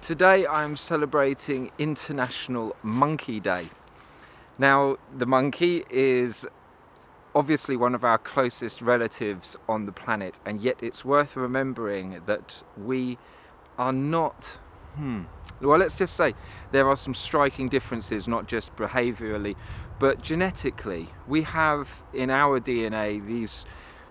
Today I'm celebrating International Monkey Day. Now, the monkey is obviously one of our closest relatives on the planet, and yet it's worth remembering that we are not, well, let's just say there are some striking differences, not just behaviourally, but genetically. We have in our DNA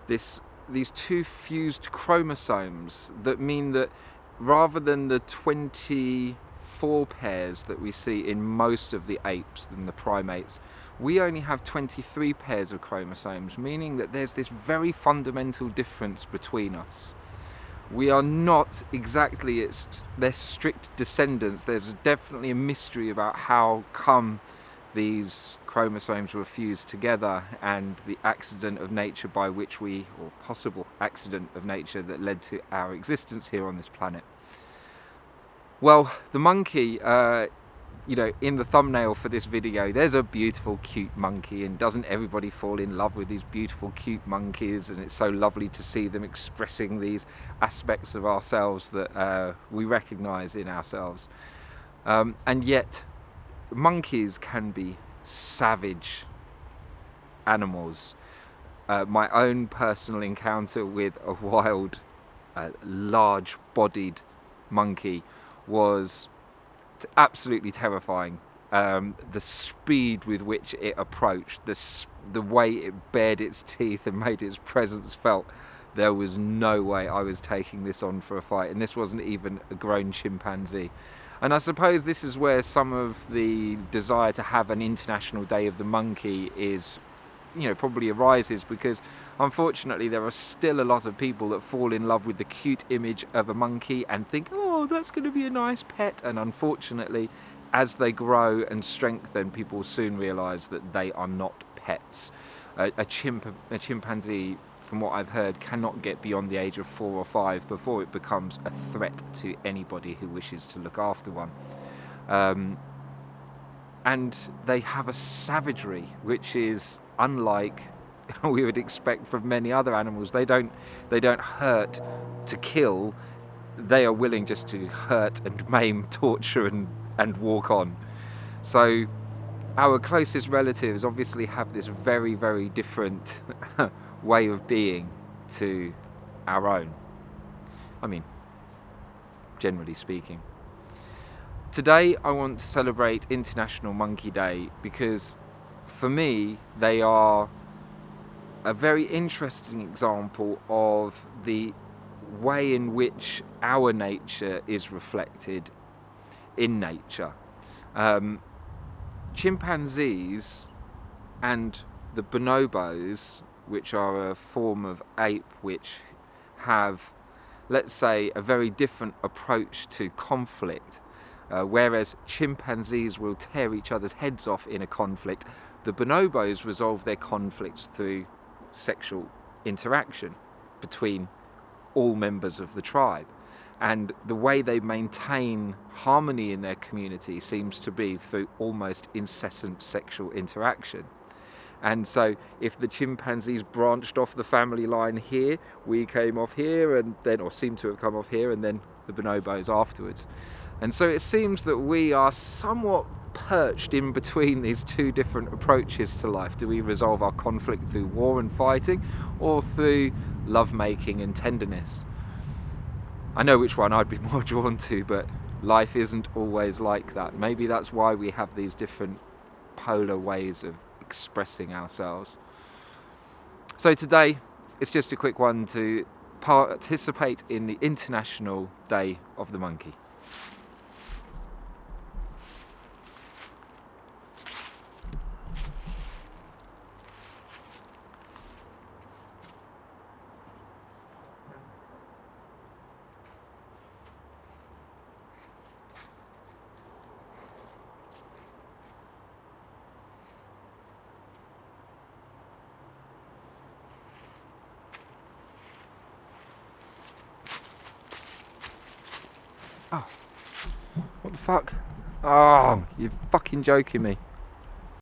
these two fused chromosomes that mean that rather than the 24 pairs that we see in most of the apes and the primates, we only have 23 pairs of chromosomes, meaning that there's this very fundamental difference between us. We are not exactly their strict descendants. There's definitely a mystery about how come these chromosomes were fused together and the accident of nature by which or possible accident of nature that led to our existence here on this planet. Well, the monkey, in the thumbnail for this video, there's a beautiful, cute monkey, and doesn't everybody fall in love with these beautiful, cute monkeys? And it's so lovely to see them expressing these aspects of ourselves that we recognize in ourselves. And yet, monkeys can be savage animals. My own personal encounter with a wild, large-bodied monkey was absolutely terrifying. The speed with which it approached, the way it bared its teeth and made its presence felt. There was no way I was taking this on for a fight, and this wasn't even a grown chimpanzee. And I suppose this is where some of the desire to have an International Day of the Monkey is, probably arises, because unfortunately there are still a lot of people that fall in love with the cute image of a monkey and think, oh, that's going to be a nice pet. And unfortunately, as they grow and strengthen, people soon realise that they are not pets. A chimpanzee, from what I've heard, cannot get beyond the age of 4 or 5 before it becomes a threat to anybody who wishes to look after one. And they have a savagery which is unlike we would expect from many other animals. They don't hurt to kill. They are willing just to hurt and maim, torture and walk on. So our closest relatives obviously have this very, very different way of being to our own. I mean, generally speaking. Today I want to celebrate International Monkey Day because for me they are a very interesting example of the way in which our nature is reflected in nature. Chimpanzees and the bonobos, which are a form of ape which have, let's say, a very different approach to conflict. Whereas chimpanzees will tear each other's heads off in a conflict, the bonobos resolve their conflicts through sexual interaction between all members of the tribe. And the way they maintain harmony in their community seems to be through almost incessant sexual interaction. And so if the chimpanzees branched off the family line here, we came off here, and then, or seem to have come off here, and then the bonobos afterwards. And so it seems that we are somewhat perched in between these two different approaches to life. Do we resolve our conflict through war and fighting, or through lovemaking and tenderness? I know which one I'd be more drawn to, but life isn't always like that. Maybe that's why we have these different polar ways of expressing ourselves. So today, it's just a quick one to participate in the International Day of the Monkey. Oh, what the fuck? Oh, you're fucking joking me.